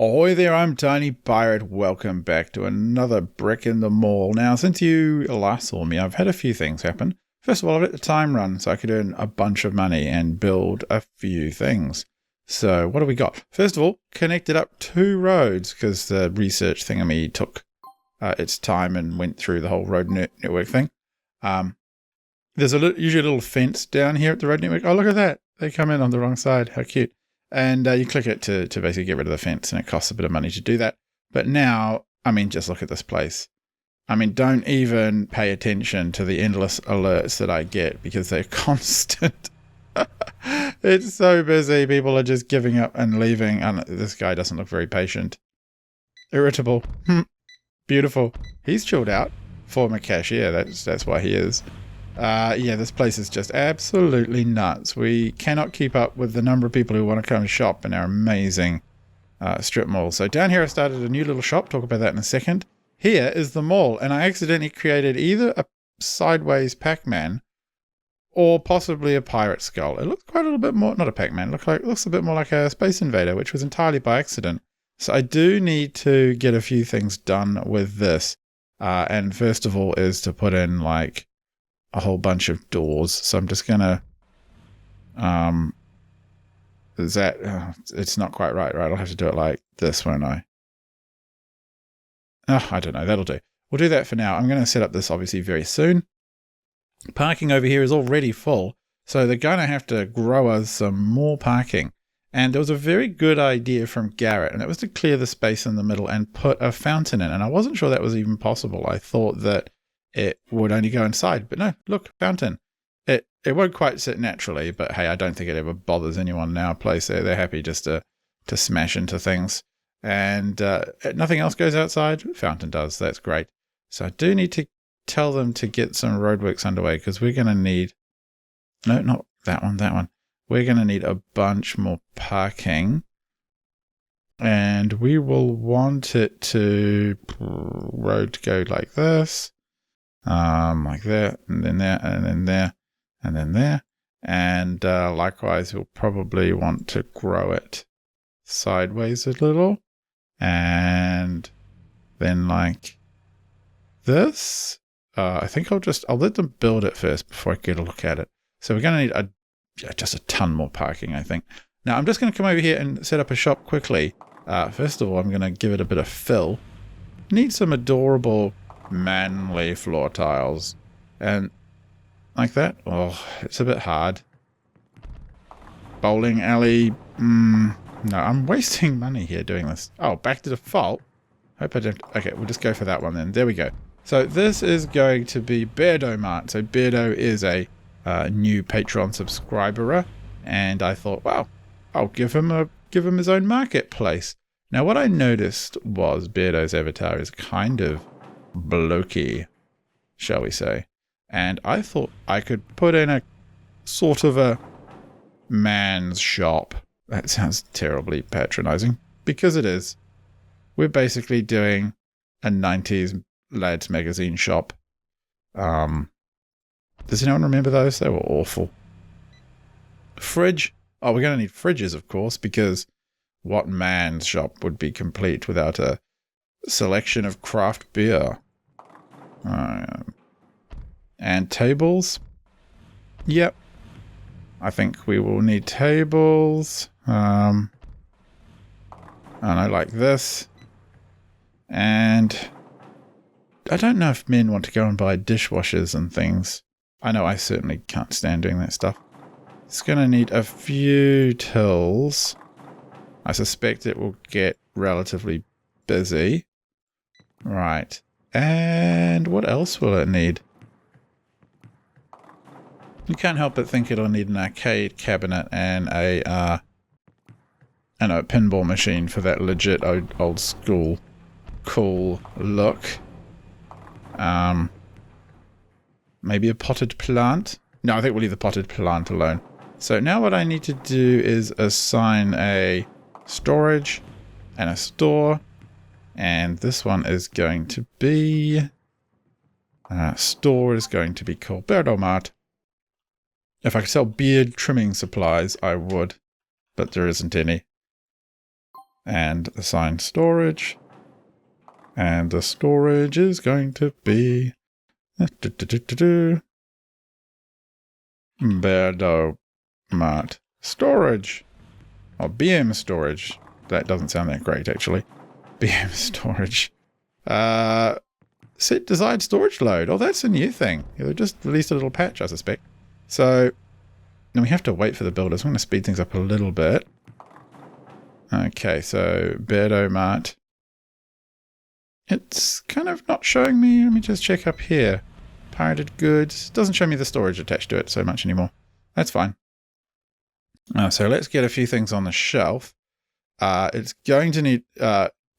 Ahoy there, I'm Tiny Pirate. Welcome back to another Brick in the Mall. Now, since you last saw me, I've had a few things happen. First of all, I've let the time run so I could earn a bunch of money and build a few things. So, what do we got? First of all, connected up 2 roads because the research thingamy took its time and went through the whole road network thing. There's usually a little fence down here at the road network. Oh, look at that. They come in on the wrong side. How cute. And you click it to basically get rid of the fence, and it costs a bit of money to do that. But now, I mean, just look at this place. I mean, don't even pay attention to the endless alerts that I get because they're constant. It's so busy. People are just giving up and leaving. And this guy doesn't look very patient. Irritable. Beautiful. He's chilled out. Former cashier. That's why he is. Yeah, this place is just absolutely nuts. We cannot keep up with the number of people who want to come shop in our amazing strip mall. So down here I started a new little shop. Talk about that in a second. Here is the mall, and I accidentally created either a sideways Pac-Man or possibly a pirate skull. It looks quite a little bit more, not a Pac-Man, it looks a bit more like a Space Invader, which was entirely by accident. So I do need to get a few things done with this. And first of all is to put in like a whole bunch of doors. So I'm just gonna it's not quite right. I'll have to do it like this, won't I? I don't know, that'll do. We'll do that for now. I'm going to set up this obviously very soon. Parking over here is already full, so they're going to have to grow us some more parking. And there was a very good idea from Garrett, and it was to clear the space in the middle and put a fountain in. And I wasn't sure that was even possible. I thought that it would only go inside, but no, look, fountain. It won't quite sit naturally, but hey, I don't think it ever bothers anyone in our place. They're happy just to smash into things. And nothing else goes outside. Fountain does. That's great. So I do need to tell them to get some roadworks underway because we're going to need... No, not that one. We're going to need a bunch more parking. And we will want it to... road to go like this. Like that, and then there, and then there, and then there. And likewise, we'll probably want to grow it sideways a little. And then like this. I think I'll let them build it first before I get a look at it. So we're going to need just a ton more parking, I think. Now, I'm just going to come over here and set up a shop quickly. First of all, I'm going to give it a bit of fill. Need some adorable manly floor tiles. And like that. Oh, it's a bit hard. Bowling alley. No, I'm wasting money here doing this. Oh, back to default. Hope I don't... Okay, we'll just go for that one then. There we go. So this is going to be Beardo Mart. So Beardo is a new Patreon subscriber, and I thought, wow, I'll give him his own marketplace. Now, what I noticed was Beardo's avatar is kind of blokey, shall we say, and I thought I could put in a sort of a man's shop. That sounds terribly patronizing, because it is. We're basically doing a 90s lads magazine shop. Does anyone remember those? They were awful. Fridge. Oh, we're going to need fridges, of course, because what man's shop would be complete without a selection of craft beer? And tables. Yep. I think we will need tables. I know, like this. And I don't know if men want to go and buy dishwashers and things. I know I certainly can't stand doing that stuff. It's going to need a few tills. I suspect it will get relatively busy. Right. And what else will it need? You can't help but think it'll need an arcade cabinet and a pinball machine for that legit old school cool look. Maybe a potted plant? No, I think we'll leave the potted plant alone. So now what I need to do is assign a storage and a store. And this one is going to be... store is going to be called Beardo Mart. If I could sell beard trimming supplies, I would. But there isn't any. and assign storage. And the storage is going to be Berdo Mart storage. Or BM storage. That doesn't sound that great, actually. BM storage. Set desired storage load. Oh, that's a new thing. They just released a little patch, I suspect. So, then we have to wait for the builders. I'm going to speed things up a little bit. Okay, so Berdo Mart. It's kind of not showing me. Let me just check up here. Pirated goods. Doesn't show me the storage attached to it so much anymore. That's fine. So let's get a few things on the shelf. It's going to need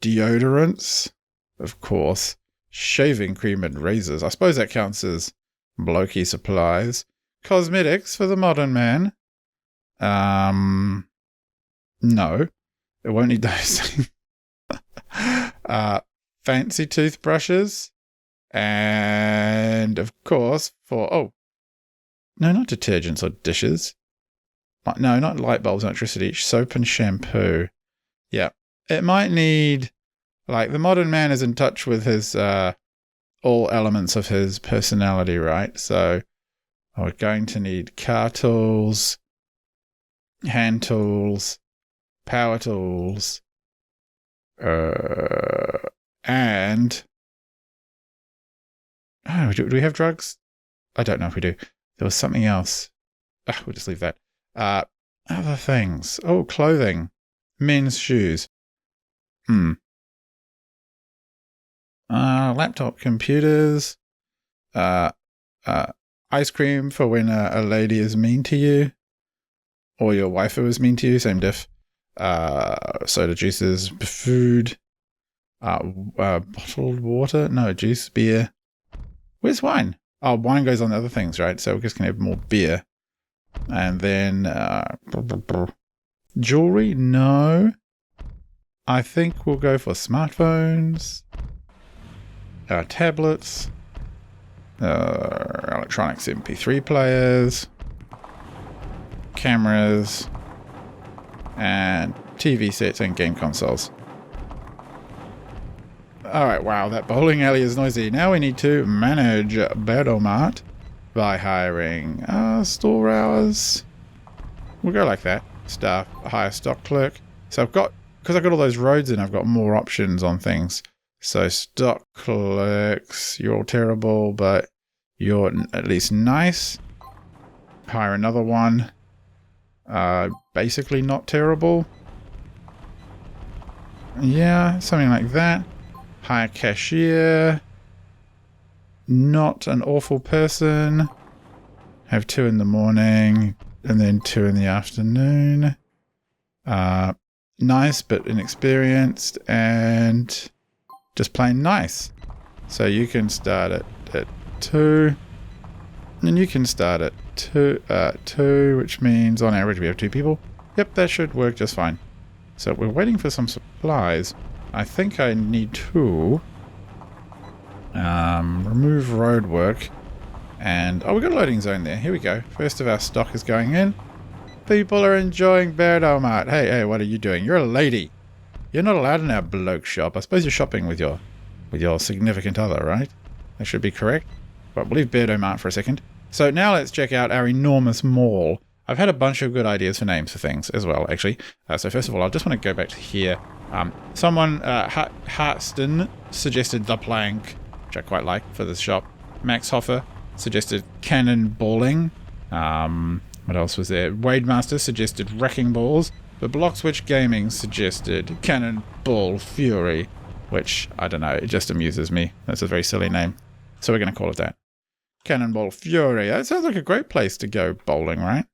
deodorants, of course, shaving cream and razors. I suppose that counts as blokey supplies. Cosmetics for the modern man. No, it won't need those. Fancy toothbrushes. And, of course, no, not detergents or dishes. No, not light bulbs, electricity. Soap and shampoo. Yeah. It might need, the modern man is in touch with his, all elements of his personality, right? So, we're going to need car tools, hand tools, power tools, and... Oh, do we have drugs? I don't know if we do. There was something else. We'll just leave that. Other things. Oh, clothing. Men's shoes. Laptop computers. Ice cream for when a lady is mean to you. Or your waifu is mean to you. Same diff. Soda juices. Food. Bottled water. No, juice. Beer. Where's wine? Oh, wine goes on the other things, right? So we're just going to have more beer. And then jewelry? No. I think we'll go for smartphones, tablets, electronics MP3 players, cameras, and TV sets and game consoles. Alright, wow, that bowling alley is noisy. Now we need to manage Berdo Mart by hiring store hours. We'll go like that. Staff, hire stock clerk. So because I've got all those roads in, I've got more options on things. So stock clerks, you're all terrible, but you're at least nice. Hire another one. Basically not terrible. Yeah, something like that. Hire cashier. Not an awful person. Have 2 in the morning and then 2 in the afternoon. Nice but inexperienced and just plain nice. So you can start at 2 and you can start at 2, which means on average we have 2 people. Yep, that should work just fine. So we're waiting for some supplies. I think I need to remove road work. And, we've got a loading zone there. Here we go. First of our stock is going in. People are enjoying Berdo Mart. Hey, what are you doing? You're a lady. You're not allowed in our bloke shop. I suppose you're shopping with your significant other, right? That should be correct. But we'll leave Berdo Mart for a second. So now let's check out our enormous mall. I've had a bunch of good ideas for names for things as well, actually. So first of all, I just want to go back to here. Someone, Hartston, suggested The Plank, which I quite like for this shop. Max Hoffer suggested Cannonballing. What else was there? Wademaster suggested Wrecking Balls. But Blockswitch Gaming suggested Cannonball Fury, which, I don't know, it just amuses me. That's a very silly name. So we're going to call it that. Cannonball Fury. That sounds like a great place to go bowling, right?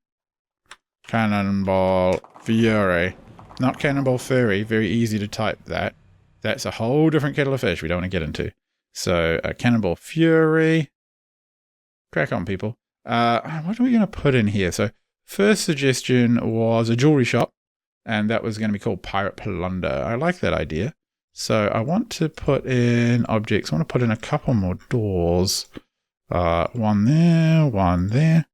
Cannonball Fury. Not Cannonball Fury. Very easy to type that. That's a whole different kettle of fish we don't want to get into. So, Cannonball Fury. Crack on, people. What are we going to put in here? So, first suggestion was a jewelry shop. And that was going to be called Pirate Plunder. I like that idea. So, I want to put in objects. I want to put in a couple more doors. One there, one there.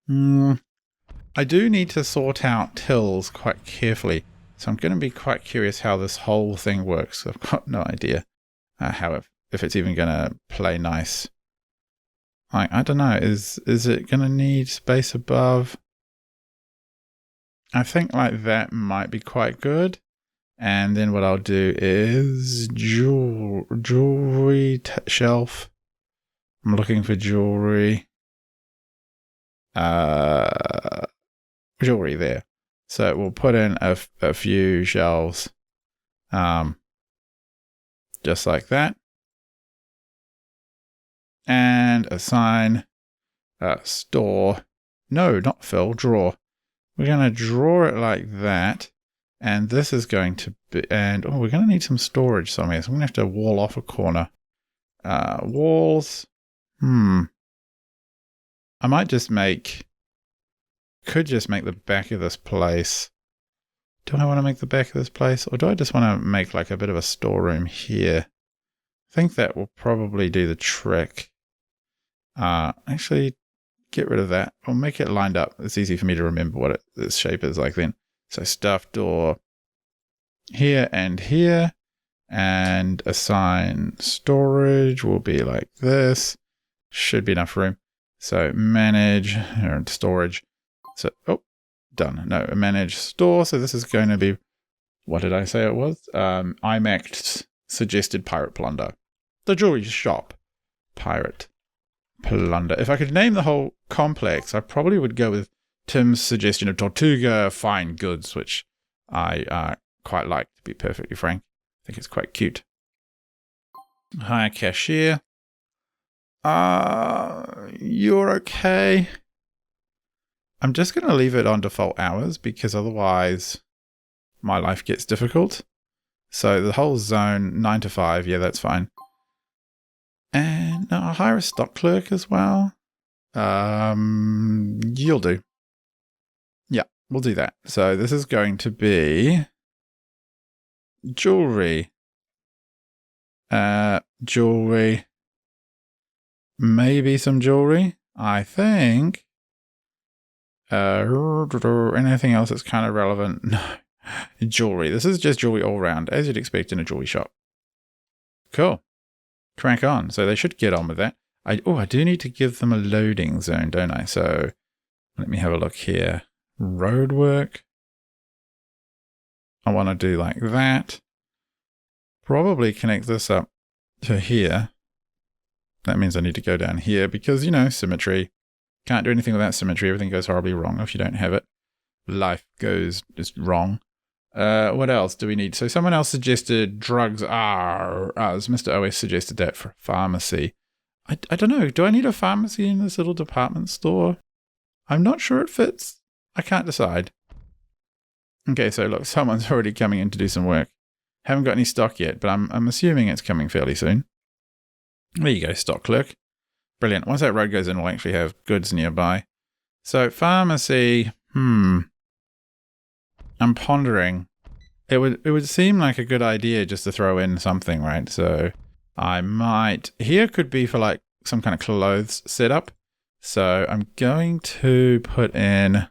I do need to sort out tills quite carefully. So I'm going to be quite curious how this whole thing works. I've got no idea if it's even going to play nice. I don't know. Is it going to need space above? I think like that might be quite good. And then what I'll do is jewelry shelf. I'm looking for jewelry. Jewelry there. So we'll put in a few shelves. Just like that. And assign store. No, not fill, draw. We're going to draw it like that. And this is going to be, and we're going to need some storage somewhere. So I'm going to have to wall off a corner. Walls. I might just could just make the back of this place. Do I want to make the back of this place? Or do I just want to make like a bit of a storeroom here? I think that will probably do the trick. Actually, get rid of that. I'll make it lined up. It's easy for me to remember what its shape is like then. So stuff door here, and assign storage will be like this. Should be enough room. So manage storage. So, done. No, manage store. So this is going to be, what did I say it was? IMAX suggested pirate plunder. The jewelry shop. Pirate plunder. If I could name the whole complex, I probably would go with Tim's suggestion of Tortuga fine goods, which I quite like, to be perfectly frank. I think it's quite cute. Hire cashier. You're okay. I'm just going to leave it on default hours because otherwise my life gets difficult. So the whole zone, 9 to 5, yeah, that's fine. And I'll hire a stock clerk as well. You'll do. Yeah, we'll do that. So this is going to be jewelry. Jewelry. Maybe some jewelry, I think. Anything else that's kind of relevant? No. Jewelry. This is just jewelry all around, as you'd expect in a jewelry shop. Cool. Crank on. So they should get on with that. I do need to give them a loading zone, don't I? So let me have a look here. Roadwork. I want to do like that. Probably connect this up to here. That means I need to go down here because, symmetry. Can't do anything without symmetry. Everything goes horribly wrong if you don't have it. Life goes just wrong. What else do we need? So someone else suggested drugs are, as Mr. OS suggested that for pharmacy. I don't know. Do I need a pharmacy in this little department store? I'm not sure it fits. I can't decide. Okay, so look, someone's already coming in to do some work. Haven't got any stock yet, but I'm assuming it's coming fairly soon. There you go, stock clerk. Brilliant. Once that road goes in, we'll actually have goods nearby. So pharmacy, I'm pondering. It would seem like a good idea just to throw in something, right? So I might, here could be for like some kind of clothes setup. So I'm going to put in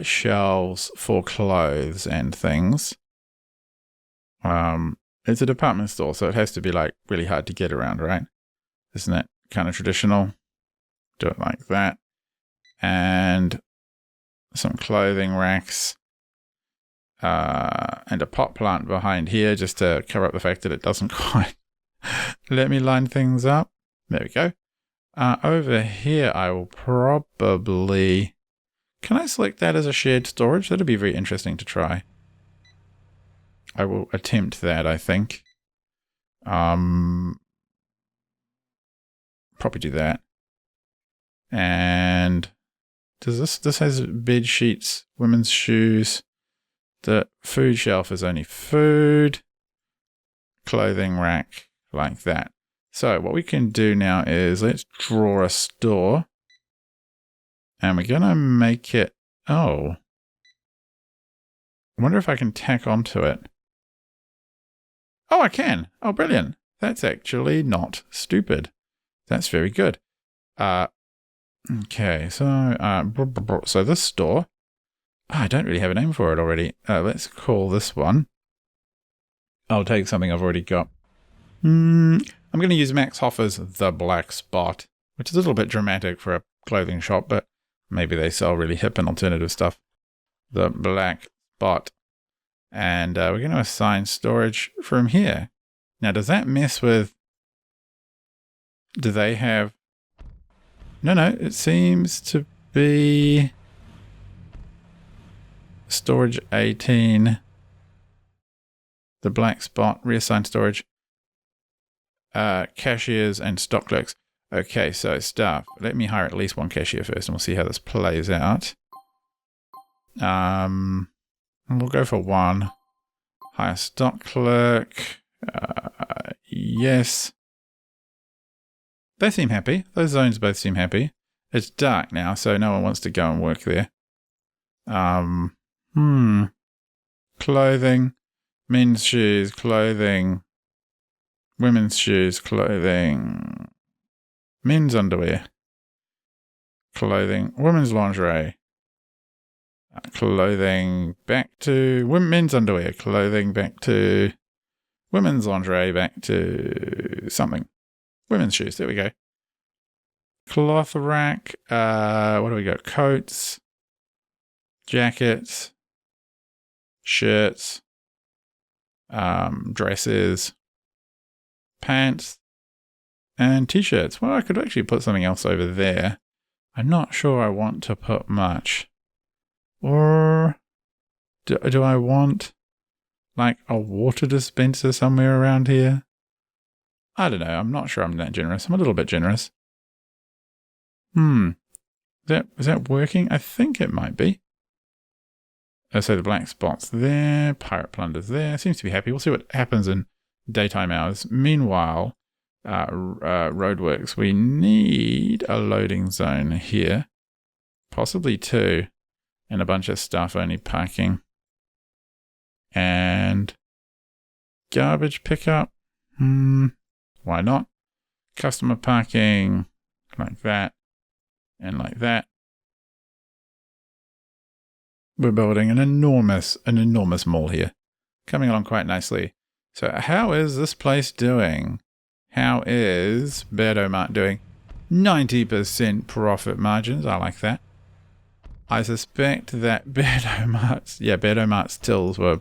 shelves for clothes and things. It's a department store, so it has to be like really hard to get around, right? Isn't that kind of traditional? Do it like that. And some clothing racks. And a pot plant behind here just to cover up the fact that it doesn't quite let me line things up. There we go. Over here, I will probably... Can I select that as a shared storage? That'd be very interesting to try. I will attempt that, I think. Probably do that. And does this has bed sheets, women's shoes. The food shelf is only food. Clothing rack, like that. So what we can do now is let's draw a store. And we're going to make it... Oh. I wonder if I can tack onto it. Oh, I can. Oh, brilliant. That's actually not stupid. That's very good. Okay, so this store I don't really have a name for it already. Let's call this one. I'll take something I've already got. I'm going to use Max Hoffer's The Black Spot, which is a little bit dramatic for a clothing shop, but maybe they sell really hip and alternative stuff. The Black Spot. And we're going to assign storage from here. Now, does that mess with... Do they have... No, it seems to be... Storage 18. The Black Spot, reassign storage. Cashiers and stock clerks. Okay, so staff. Let me hire at least one cashier first and we'll see how this plays out. We'll go for one. Hire stock clerk. Yes. They seem happy. Those zones both seem happy. It's dark now, so no one wants to go and work there. Clothing. Men's shoes, clothing. Women's shoes, clothing. Men's underwear. Clothing. Women's lingerie. Clothing back to men's underwear. Clothing back to women's lingerie. Back to something. Women's shoes. There we go. Cloth rack. What do we got? Coats. Jackets. Shirts. Dresses. Pants. And t-shirts. Well, I could actually put something else over there. I'm not sure I want to put much. Or do I want like a water dispenser somewhere around here? I don't know. I'm not sure I'm that generous. I'm a little bit generous. Is that working? I think it might be. So the Black Spot's there. Pirate Plunder's there. Seems to be happy. We'll see what happens in daytime hours. Meanwhile, Roadworks, we need a loading zone here. Possibly two. And a bunch of staff only parking. And garbage pickup. Why not? Customer parking. Like that. And like that. We're building an enormous mall here. Coming along quite nicely. So how is this place doing? How is Berdomart doing? 90% profit margins. I like that. I suspect that Berdomart's tills were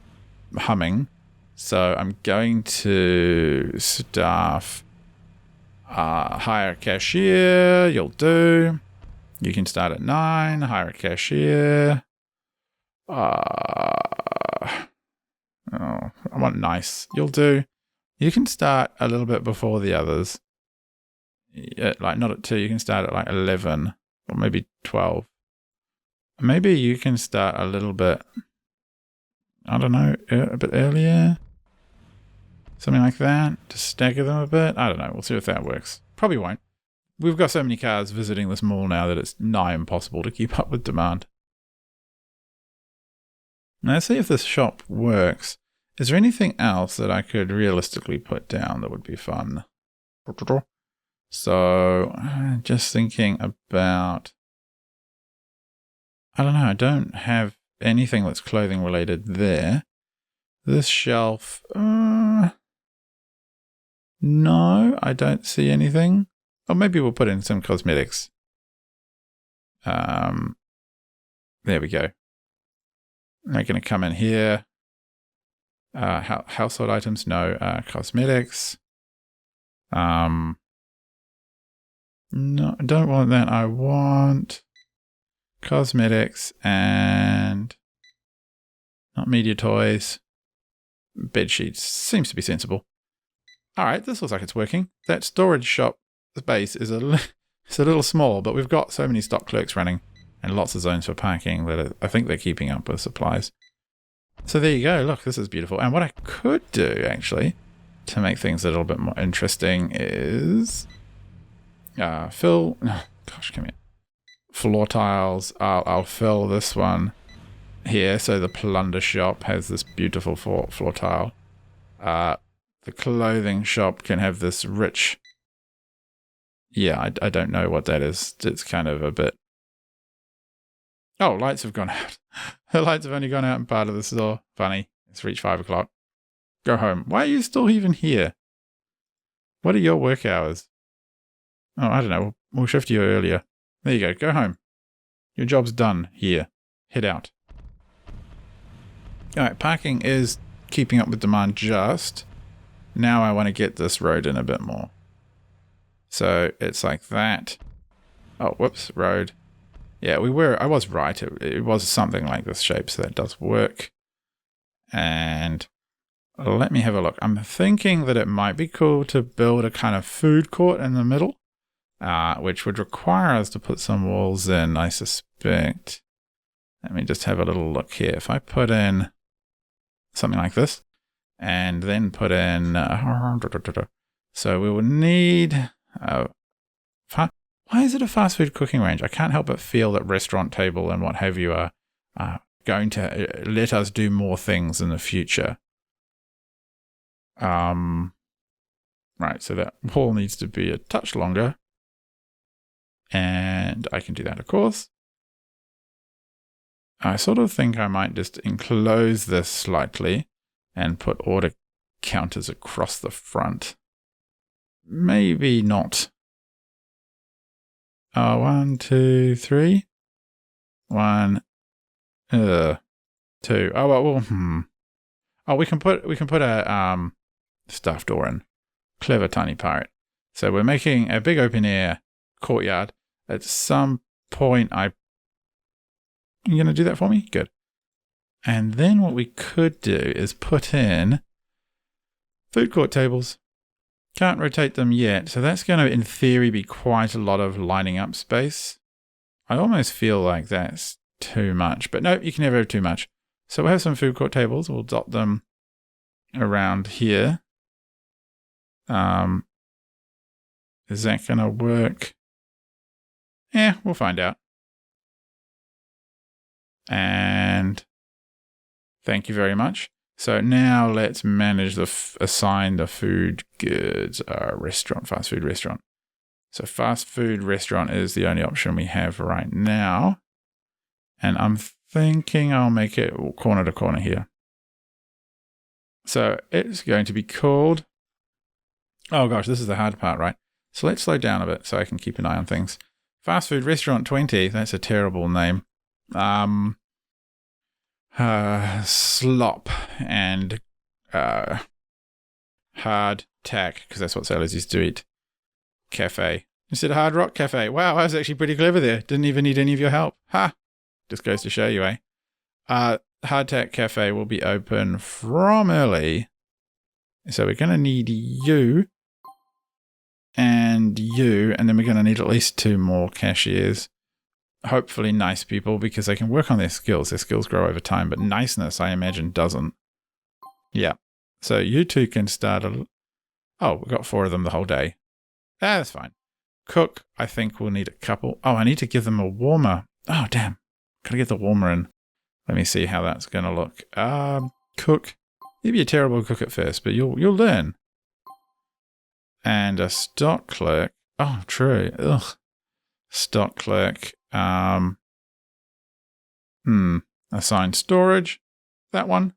humming. So I'm going to staff, hire a cashier. You'll do. You can start at 9. Hire a cashier. I want nice. You'll do. You can start a little bit before the others. Like not at 2. You can start at like 11 or maybe 12. Maybe you can start a little bit, I don't know, a bit earlier. Something like that, to stagger them a bit. I don't know, we'll see if that works. Probably won't. We've got so many cars visiting this mall now that it's nigh impossible to keep up with demand. Now let's see if this shop works. Is there anything else that I could realistically put down that would be fun? So, just thinking about... I don't know, I don't have anything that's clothing related there. This shelf... no, I don't see anything. Or maybe we'll put in some cosmetics. There we go. They're going to come in here. Household items, no. Cosmetics. No, I don't want that. I want cosmetics and not media toys. Bed sheets. Seems to be sensible. All right, this looks like it's working. That storage shop space is it's a little small, but we've got so many stock clerks running and lots of zones for parking that I think they're keeping up with supplies. So there you go. Look, this is beautiful. And what I could do, actually, to make things a little bit more interesting is fill... Gosh, come here. Floor tiles. I'll fill this one here. So the plunder shop has this beautiful floor tile. The clothing shop can have this rich... Yeah, I don't know what that is. It's kind of a bit... Oh, lights have gone out. The lights have only gone out in part of the store. Funny. It's reached 5 o'clock. Go home. Why are you still even here? What are your work hours? Oh, I don't know. We'll shift you earlier. There you go. Go home. Your job's done here. Head out. Alright, parking is keeping up with demand just. Now I want to get this road in a bit more. So it's like that. Oh, whoops, road. Yeah, I was right. It was something like this shape, so that does work. And let me have a look. I'm thinking that it might be cool to build a kind of food court in the middle, which would require us to put some walls in, I suspect. Let me just have a little look here. If I put in something like this, and then put in... so we will need... why is it a fast food cooking range? I can't help but feel that restaurant table and what have you are going to let us do more things in the future. Right, so that wall needs to be a touch longer. And I can do that, of course. I sort of think I might just enclose this slightly and put order counters across the front. Maybe not. 1, 2, 3. 1, 2. Oh well. Oh, we can put a staff door in. Clever tiny pirate. So we're making a big open air courtyard. At some point, you gonna do that for me? Good. And then what we could do is put in food court tables. Can't rotate them yet, so that's going to, in theory, be quite a lot of lining up space. I almost feel like that's too much, but no, you can never have too much. So we'll have some food court tables. We'll dot them around here. Is that going to work? Yeah, we'll find out. And thank you very much. So now let's manage assign the food goods restaurant, fast food restaurant. So fast food restaurant is the only option we have right now. And I'm thinking I'll make it corner to corner here. So it's going to be called, oh gosh, this is the hard part, right? So let's slow down a bit so I can keep an eye on things. Fast food restaurant 20, that's a terrible name. Slop and hard tack, because that's what sailors used to eat. Cafe. Instead of Hard Rock Cafe. Wow, I was actually pretty clever there. Didn't even need any of your help. Ha! Just goes to show you, eh? Hardtack Cafe will be open from early. So we're going to need you and you, and then we're going to need at least 2 more cashiers. Hopefully nice people, because they can work on their skills. Their skills grow over time, but niceness, I imagine, doesn't. Yeah. So you 2 can start oh, we've got 4 of them the whole day. That's fine. Cook, I think we'll need a couple. Oh, I need to give them a warmer. Oh, damn. Gotta get the warmer in. Let me see how that's going to look. Cook. You'd be a terrible cook at first, but you'll learn. And a stock clerk. Oh, true. Ugh. Stock clerk. Assigned storage. That one.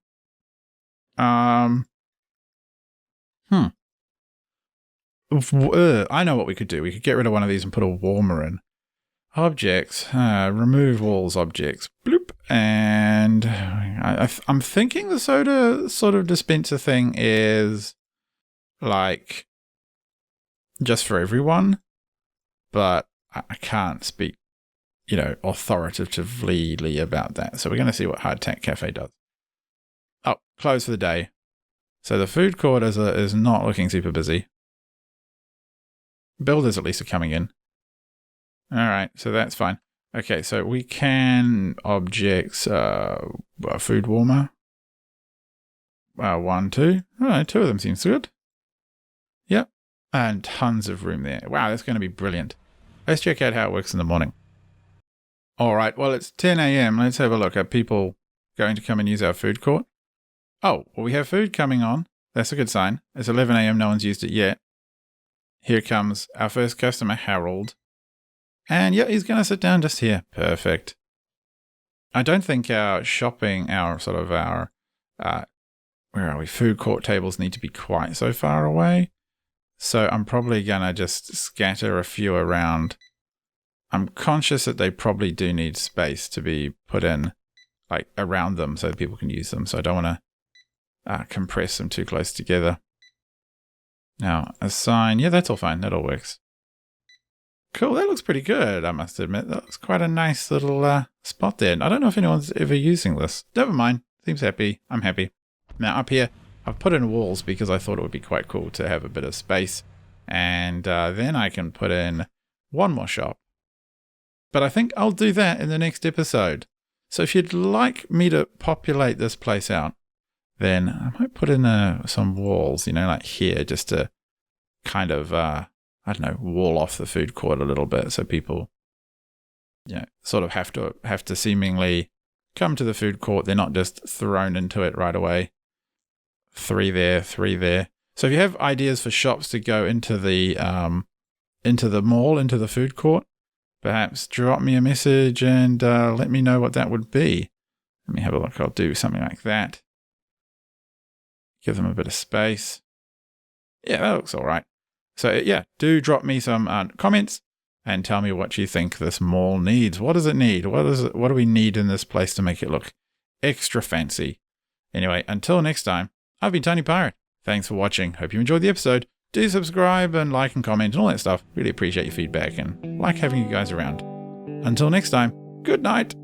I know what we could do. We could get rid of one of these and put a warmer in. Objects. Remove walls objects. Bloop. And I'm thinking the soda sort of dispenser thing is like just for everyone, but I can't speak, authoritatively about that. So we're going to see what Hardtack Cafe does. Oh, closed for the day. So the food court is not looking super busy. Builders at least are coming in. All right, so that's fine. Okay, so we can objects food warmer. 1, 2. Oh, 2 of them seems good. Yep, and tons of room there. Wow, that's going to be brilliant. Let's check out how it works in the morning. All right, well, it's 10 a.m. Let's have a look. Are people going to come and use our food court? Oh, well, we have food coming on. That's a good sign. It's 11 a.m. No one's used it yet. Here comes our first customer, Harold. And yeah, he's going to sit down just here. Perfect. I don't think our shopping, our where are we? Food court tables need to be quite so far away. So I'm probably going to just scatter a few around. I'm conscious that they probably do need space to be put in, like around them so that people can use them. So I don't want to compress them too close together. Now, assign. Yeah, that's all fine. That all works. Cool. That looks pretty good, I must admit. That looks quite a nice little spot there. I don't know if anyone's ever using this. Never mind. Seems happy. I'm happy. Now, up here, I've put in walls because I thought it would be quite cool to have a bit of space. And then I can put in one more shop. But I think I'll do that in the next episode. So if you'd like me to populate this place out, then I might put in some walls, like here, just to kind of, I don't know, wall off the food court a little bit so people, sort of have to seemingly come to the food court. They're not just thrown into it right away. 3 there, 3 there. So if you have ideas for shops to go into the mall, into the food court, perhaps drop me a message and let me know what that would be. Let me have a look. I'll do something like that. Give them a bit of space. Yeah, that looks all right. So yeah, do drop me some comments and tell me what you think this mall needs. What does it need? What do we need in this place to make it look extra fancy? Anyway, until next time, I've been Tiny Pirate. Thanks for watching. Hope you enjoyed the episode. Do subscribe and like and comment and all that stuff. Really appreciate your feedback and like having you guys around. Until next time, good night.